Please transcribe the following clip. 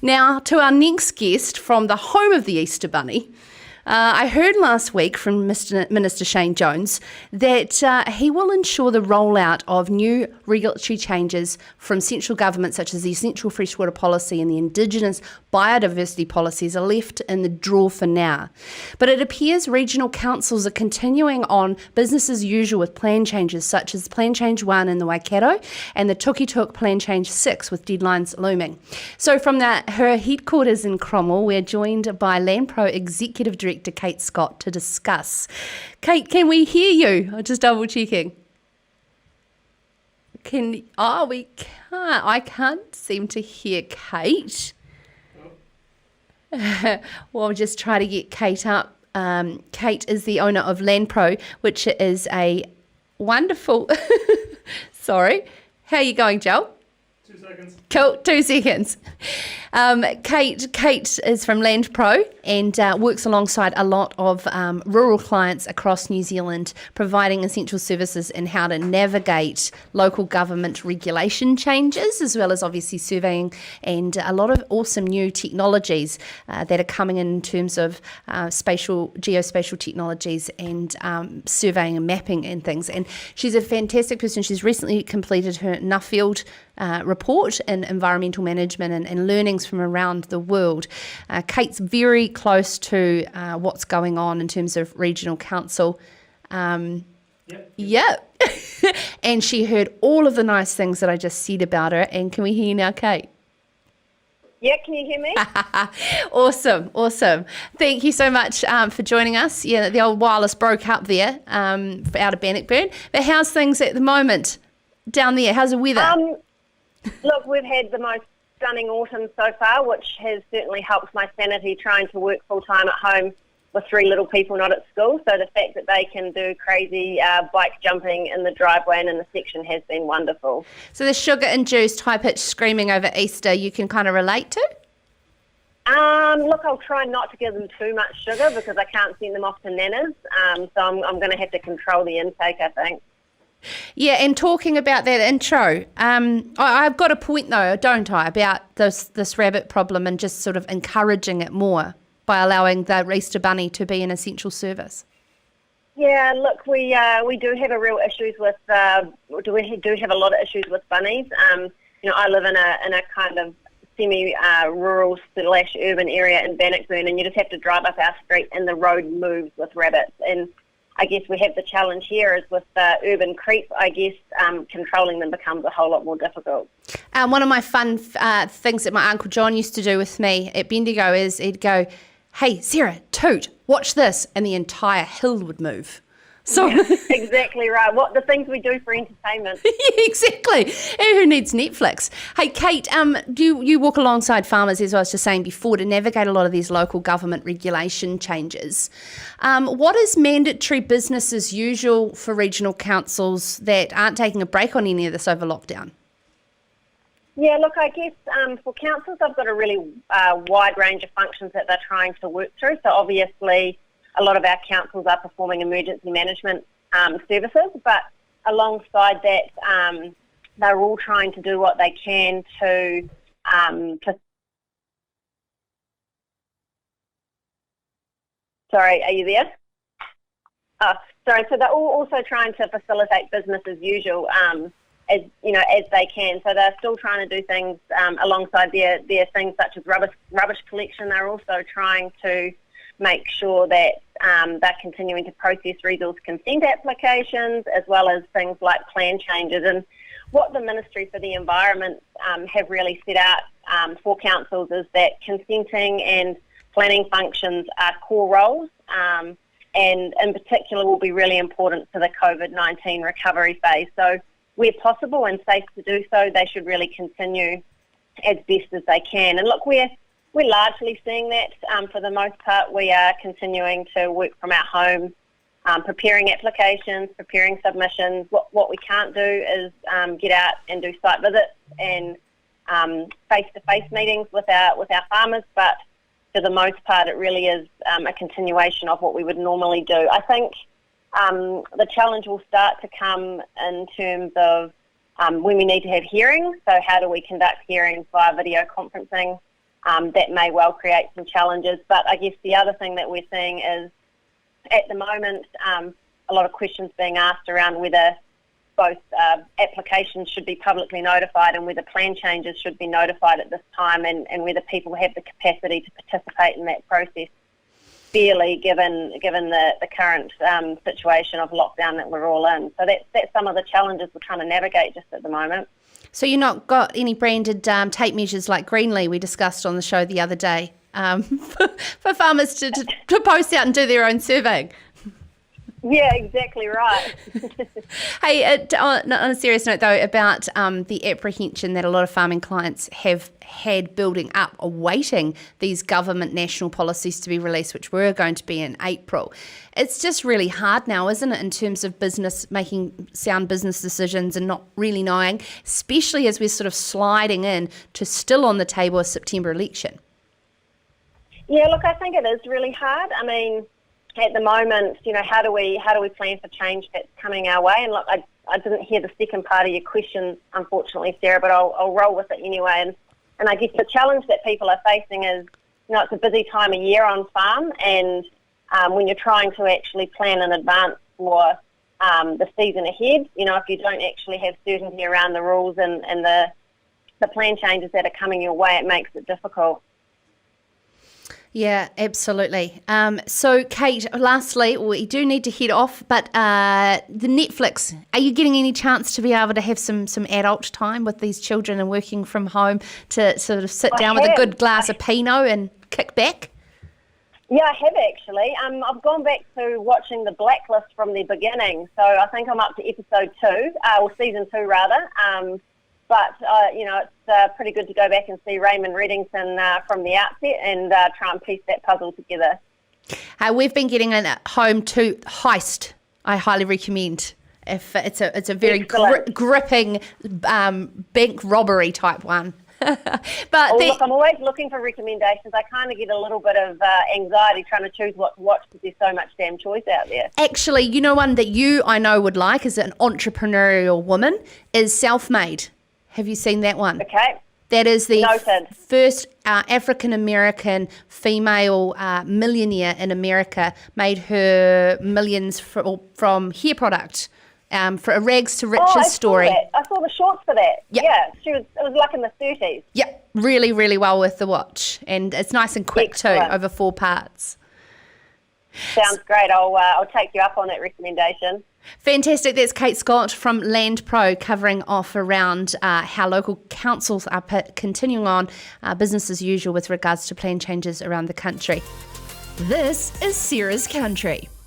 Now, to our next guest from the home of the Easter Bunny. I heard last week from Minister Shane Jones that he will ensure the rollout of new regulatory changes from central government, such as the Essential Freshwater policy and the Indigenous biodiversity policies, are left in the drawer for now. But it appears regional councils are continuing on business as usual with plan changes, such as Plan Change 1 in the Waikato and the Tukituk Plan Change 6, with deadlines looming. So from her headquarters in Cromwell, we're joined by Landpro Executive Director Kate Scott to discuss. Kate, can we hear you? I'm just double checking. We can't. I can't seem to hear Kate. Well, I'll just try to get Kate up. Kate is the owner of Landpro, which is a wonderful... Sorry. How are you going, Joel? 2 seconds. Cool, 2 seconds. Kate is from Landpro and works alongside a lot of rural clients across New Zealand, providing essential services in how to navigate local government regulation changes, as well as obviously surveying and a lot of awesome new technologies that are coming in terms of geospatial technologies and surveying and mapping and things. And she's a fantastic person. She's recently completed her Nuffield report in environmental management and learnings from around the world. Kate's very close to what's going on in terms of regional council. Yep. And she heard all of the nice things that I just said about her. And can we hear you now, Kate? Yeah, can you hear me? Awesome. Thank you so much for joining us. Yeah, the old wireless broke up there out of Bannockburn. But how's things at the moment down there? How's the weather? Look, we've had the most stunning autumn so far, which has certainly helped my sanity trying to work full-time at home with 3 little people not at school. So the fact that they can do crazy bike jumping in the driveway and in the section has been wonderful. So the sugar-induced high-pitched screaming over Easter you can kind of relate to? Look, I'll try not to give them too much sugar because I can't send them off to nanas. So I'm going to have to control the intake, I think. Yeah, and talking about that intro, I've got a point though, don't I, about this rabbit problem and just sort of encouraging it more by allowing the Easter Bunny to be an essential service. Yeah, look, we do have a real issues with we do have a lot of issues with bunnies. I live in a kind of semi-rural / urban area in Bannockburn, and you just have to drive up our street and the road moves with rabbits. And I guess we have the challenge here is with urban creep, I guess controlling them becomes a whole lot more difficult. One of my fun things that my Uncle John used to do with me at Bendigo is he'd go, "Hey, Sarah, toot, watch this," and the entire hill would move. So yeah, exactly right. What the things we do for entertainment. Yeah, exactly. And who needs Netflix? Hey, Kate, you walk alongside farmers, as I was just saying before, to navigate a lot of these local government regulation changes. What is mandatory business as usual for regional councils that aren't taking a break on any of this over lockdown? Yeah, look, I guess for councils, I've got a really wide range of functions that they're trying to work through. So obviously, a lot of our councils are performing emergency management services, but alongside that, they're all trying to do what they can to Sorry, are you there? Oh, sorry. So they're all also trying to facilitate business as usual, as they can. So they're still trying to do things alongside their things such as rubbish collection. They're also trying to make sure that they're continuing to process resource consent applications as well as things like plan changes. And what the Ministry for the Environment have really set out for councils is that consenting and planning functions are core roles and in particular will be really important for the COVID-19 recovery phase. So where possible and safe to do so, they should really continue as best as they can. And look, we're largely seeing that. For the most part, we are continuing to work from our home, preparing applications, preparing submissions. What we can't do is get out and do site visits and face-to-face meetings with our farmers, but for the most part, it really is a continuation of what we would normally do. I think the challenge will start to come in terms of when we need to have hearings. So how do we conduct hearings via video conferencing? that may well create some challenges. But I guess the other thing that we're seeing is, at the moment, a lot of questions being asked around whether both applications should be publicly notified and whether plan changes should be notified at this time, and whether people have the capacity to participate in that process fairly, given the current situation of lockdown that we're all in. So that's some of the challenges we're trying to navigate just at the moment. So you're not got any branded tape measures like Greenly we discussed on the show the other day for farmers to post out and do their own surveying? Yeah, exactly right. Hey, on a serious note though, about the apprehension that a lot of farming clients have had building up, awaiting these government national policies to be released, which were going to be in April. It's just really hard now, isn't it, in terms of business, making sound business decisions and not really knowing, especially as we're sort of sliding in to still on the table a September election. Yeah, look, I think it is really hard. I mean, at the moment, how do we plan for change that's coming our way? And look, I didn't hear the second part of your question, unfortunately, Sarah, but I'll roll with it anyway. And I guess the challenge that people are facing is, it's a busy time of year on farm, and when you're trying to actually plan in advance for the season ahead, if you don't actually have certainty around the rules and the plan changes that are coming your way, it makes it difficult. Yeah, absolutely. So, Kate, lastly, we do need to head off, but the Netflix, are you getting any chance to be able to have some adult time with these children and working from home to sort of sit down with a good glass of Pinot and kick back? Yeah, I have actually. I've gone back to watching The Blacklist from the beginning, so I think I'm up to episode 2, or season 2 rather. But, it's pretty good to go back and see Raymond Reddington from the outset and try and piece that puzzle together. We've been getting at home to Heist. I highly recommend. If it's a very gripping bank robbery type one. Look, I'm always looking for recommendations. I kind of get a little bit of anxiety trying to choose what to watch because there's so much damn choice out there. Actually, one that I know would like as an entrepreneurial woman is Self-Made. Have you seen that one? Okay. That is the Noted. first African-American female millionaire in America, made her millions from hair product, for a rags to riches story. I saw the shorts for that. Yep. Yeah, it was like in the 30s. Yeah, really, really well worth the watch. And it's nice and quick Excellent. too, over 4 parts. Sounds great. I'll take you up on that recommendation. Fantastic. That's Kate Scott from Landpro covering off around how local councils are continuing on business as usual with regards to plan changes around the country. This is Sarah's Country.